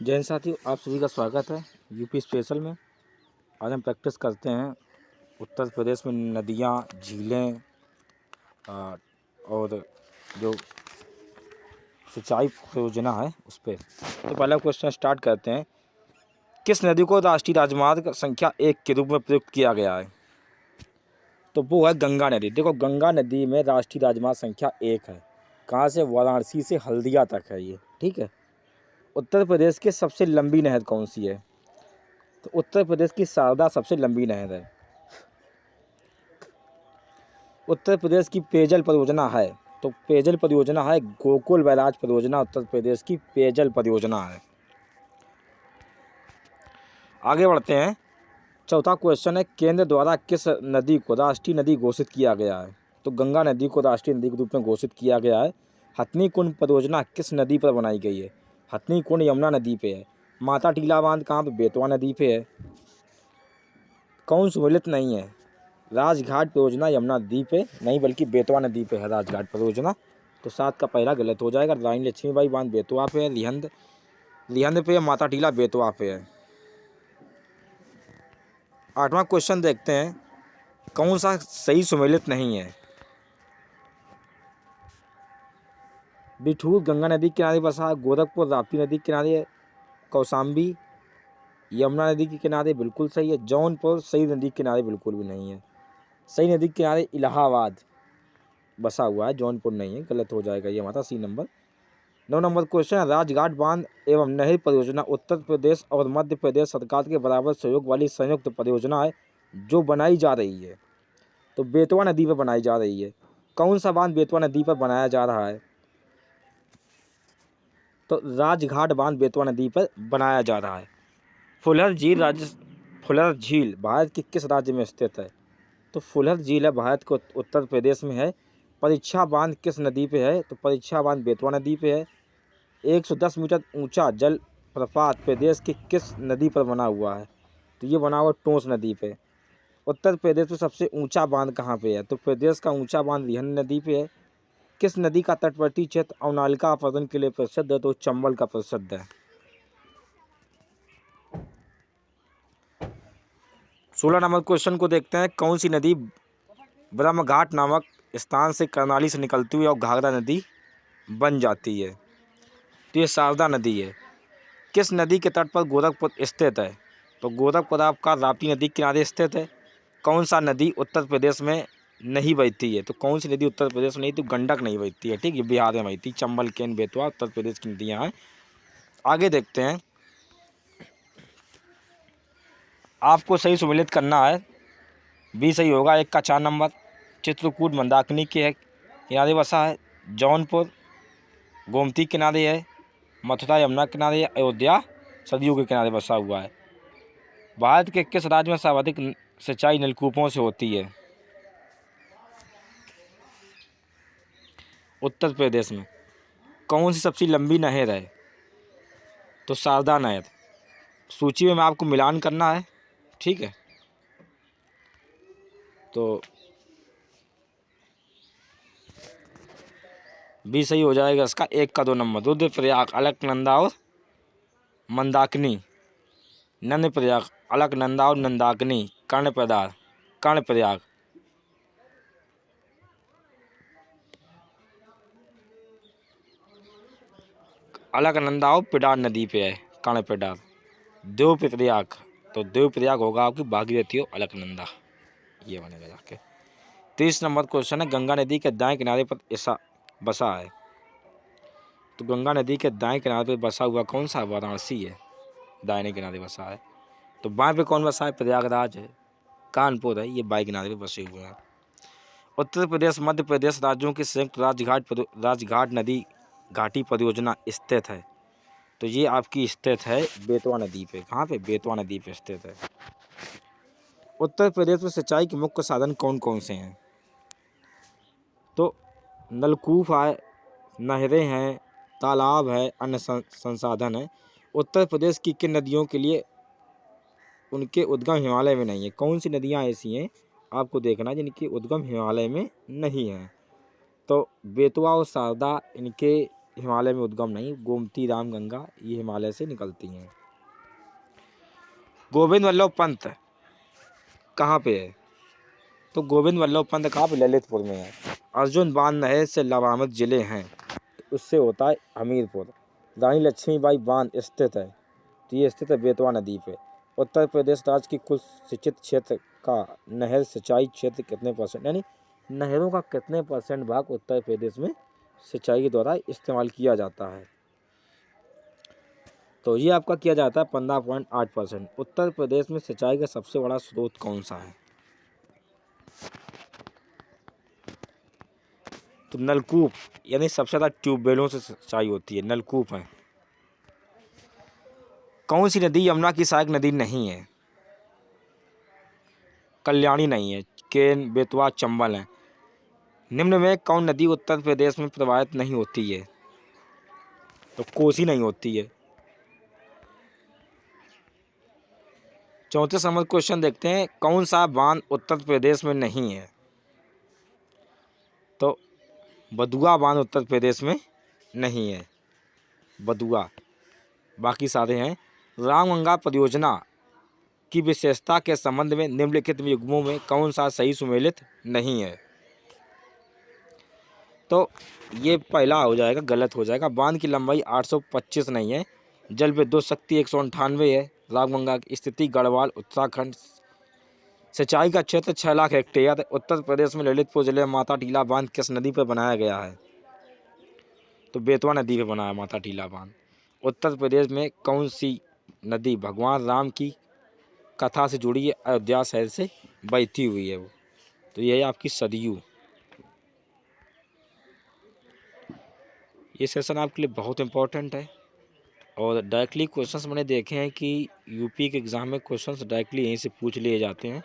जय हिंद साथियों, आप सभी का स्वागत है यूपी स्पेशल में। आज हम प्रैक्टिस करते हैं उत्तर प्रदेश में नदियाँ, झीलें और जो सिंचाई परियोजना है उस पर। तो पहला क्वेश्चन स्टार्ट करते हैं। किस नदी को राष्ट्रीय राजमार्ग संख्या 1 के रूप में प्रयुक्त किया गया है? तो वो है गंगा नदी। देखो, गंगा नदी में राष्ट्रीय राजमार्ग संख्या 1 है। कहाँ से? वाराणसी से हल्दिया तक है ये, ठीक है। उत्तर प्रदेश की सबसे लंबी नहर कौन सी है? तो उत्तर प्रदेश की शारदा सबसे लंबी नहर है। उत्तर प्रदेश की पेयजल परियोजना है, तो पेयजल परियोजना है गोकुल बैराज परियोजना। उत्तर प्रदेश की पेयजल परियोजना है। आगे बढ़ते हैं। चौथा क्वेश्चन है, केंद्र द्वारा किस नदी को राष्ट्रीय नदी घोषित किया गया है? तो गंगा नदी को राष्ट्रीय नदी के रूप में घोषित किया गया है। हथनी कुंड परियोजना किस नदी पर बनाई गई है? हथनी कुंड यमुना नदी पे है। माता टीला बांध कहाँ पे? बेतवा नदी पे है। कौन सम्मिलित नहीं है? राजघाट परियोजना यमुना नदी पे नहीं बल्कि बेतवा नदी पे है राजघाट परियोजना। तो 7 का पहला गलत हो जाएगा। रानी लक्ष्मीबाई बांध बेतवा पे है। लिहंद पे है। माता टीला बेतवा पे है। 8वां क्वेश्चन देखते हैं। कौन सा सही सुमेलित नहीं है? बिठूर गंगा नदी के किनारे बसा है। गोरखपुर राप्ती नदी के किनारे। कौशाम्बी यमुना नदी के किनारे बिल्कुल सही है। जौनपुर सई नदी के किनारे बिल्कुल भी नहीं है। सई नदी के किनारे इलाहाबाद बसा हुआ है, जौनपुर नहीं है। गलत हो जाएगा ये हमारा सी नंबर। 9 नंबर क्वेश्चन है, राजघाट बांध एवं नहर परियोजना उत्तर प्रदेश और मध्य प्रदेश सरकार के बराबर सहयोग वाली संयुक्त परियोजना है जो बनाई जा रही है। तो बेतवा नदी पर बनाई जा रही है। कौन सा बांध बेतवा नदी पर बनाया जा रहा है? तो राजघाट बांध बेतवा नदी पर बनाया जा रहा है। फुलर झील भारत के किस राज्य में स्थित है? तो फुलर झील है भारत के उत्तर प्रदेश में है। परीक्षा बांध किस नदी पे है? तो परीक्षा बांध बेतवा नदी पे है। 110 मीटर ऊंचा जल प्रपात प्रदेश की किस नदी पर बना हुआ है? तो ये बना हुआ टोंस नदी पे। उत्तर प्रदेश में सबसे ऊंचा बांध कहाँ पे है? तो प्रदेश का ऊंचा बांध लिहंद नदी पे है। किस नदी का तटवर्ती क्षेत्र अवनालिका अपरदन के लिए प्रसिद्ध है? तो चंबल का प्रसिद्ध है। 16 नंबर क्वेश्चन को देखते हैं। कौन सी नदी ब्रह्मघाट नामक स्थान से करनाली से निकलती हुई और घाघरा नदी बन जाती है? तो ये शारदा नदी है। किस नदी के तट पर गोरखपुर स्थित है? तो गोरखपुर आपका राप्ती नदी के किनारे स्थित है। कौन सा नदी उत्तर प्रदेश में नहीं बहती है? तो कौन सी नदी उत्तर प्रदेश में नहीं? तो गंडक नहीं बहती है, ठीक है। बिहार में बहती। चंबल, केन, बेतवा उत्तर प्रदेश की नदियाँ हैं। आगे देखते हैं। आपको सही सुमेलित करना है। बी सही होगा। 1 का 4 नंबर। चित्रकूट मंदाकिनी के किनारे बसा है। जौनपुर गोमती किनारे है। मथुरा यमुना किनारे है। अयोध्या सरयू के किनारे बसा हुआ है। भारत के किस राज्य में सर्वाधिक सिंचाई नलकूपों से होती है? उत्तर प्रदेश में। कौन सी सबसे लंबी नहर है? तो शारदा नहर। सूची में आपको मिलान करना है, ठीक है। तो बी सही हो जाएगा इसका। 1 का 2 नंबर। रुद्रप्रयाग, अलकनंदा और मंदाकिनी। नंदप्रयाग, अलकनंदा और नंदाकिनी। कर्णप्रयाग। अलकनंदा और पिडार नदी पे है कर्णप्रयाग। देवप्रयाग, तो देवप्रयाग होगा आपकी भागीरथी और अलकनंदा, ये बनेगा जाके। 30 नंबर क्वेश्चन है, गंगा नदी के दाएं किनारे पर ऐसा बसा है। तो गंगा नदी के दाएं किनारे पर बसा हुआ कौन सा? वाराणसी है, दाहिने किनारे बसा है। तो बाएं पे कौन बसा है? प्रयागराज है, कानपुर है, ये बाएं किनारे पे बसे हुए हैं। उत्तर प्रदेश मध्य प्रदेश राज्यों की संयुक्त राजघाट नदी घाटी परियोजना स्थित है। तो ये आपकी स्थित है बेतवा नदी पे। कहाँ पे? बेतवा नदी पे स्थित है। उत्तर प्रदेश में सिंचाई के मुख्य साधन कौन कौन से हैं? तो नलकूप है, नहरें हैं, तालाब है, अन्य संसाधन है। उत्तर प्रदेश की किन नदियों के लिए उनके उद्गम हिमालय में नहीं है? कौन सी नदियाँ ऐसी हैं आपको देखना है जिनकी उद्गम हिमालय में नहीं है? तो बेतवा और शारदा इनके हिमालय में उद्गम नहीं, गोमती, राम, गंगा ये हिमालय से निकलती हैं। गोविंद वल्लभ पंत कहाँ पे है? तो गोविंद वल्लभ पंत कहाँ पे? ललितपुर में है। अर्जुन बांध नहर से लाभान्वित जिले हैं, तो उससे होता है हमीरपुर। रानी लक्ष्मीबाई बांध स्थित है, तो ये स्थित है बेतवा नदी पे। उत्तर प्रदेश राज्य की कुल सिंचित क्षेत्र का नहर सिंचाई क्षेत्र कितने %, यानी नहरों का कितने % भाग उत्तर प्रदेश में सिंचाई के द्वारा इस्तेमाल किया जाता है? तो ये आपका किया जाता है 15.8%। उत्तर प्रदेश में सिंचाई का सबसे बड़ा स्रोत कौन सा है? तो नलकूप, यानी सबसे ज़्यादा ट्यूबवेलों से सिंचाई होती है, नलकूप है। कौन सी नदी यमुना की सहायक नदी नहीं है? कल्याणी नहीं है, केन, बेतवा, चंबल है। निम्न में कौन नदी उत्तर प्रदेश में प्रवाहित नहीं होती है? तो कोसी नहीं होती है। 34 नंबर क्वेश्चन देखते हैं, कौन सा बांध उत्तर प्रदेश में नहीं है? तो बदुआ बांध उत्तर प्रदेश में नहीं है, बदुआ, बाकी सारे हैं। रामगंगा परियोजना की विशेषता के संबंध में निम्नलिखित युग्मों में कौन सा सही सुमेलित नहीं है? तो ये पहला हो जाएगा, गलत हो जाएगा। बांध की लंबाई 825 नहीं है, जल विद्युत शक्ति 198 है। रामगंगा की स्थिति गढ़वाल उत्तराखंड। सिंचाई का क्षेत्र 6 लाख हेक्टेयर। उत्तर प्रदेश में ललितपुर जिले में माता टीला बांध किस नदी पर बनाया गया है? तो बेतवा नदी पर बना है माता टीला बांध। उत्तर प्रदेश में कौन सी नदी भगवान राम की कथा से जुड़ी है? अयोध्या शहर से बहती हुई है वो, तो यह है आपकी सरयू। ये सेशन आपके लिए बहुत इंपॉर्टेंट है और डायरेक्टली क्वेश्चंस मैंने देखे हैं कि यूपी के एग्ज़ाम में क्वेश्चंस डायरेक्टली यहीं से पूछ लिए जाते हैं।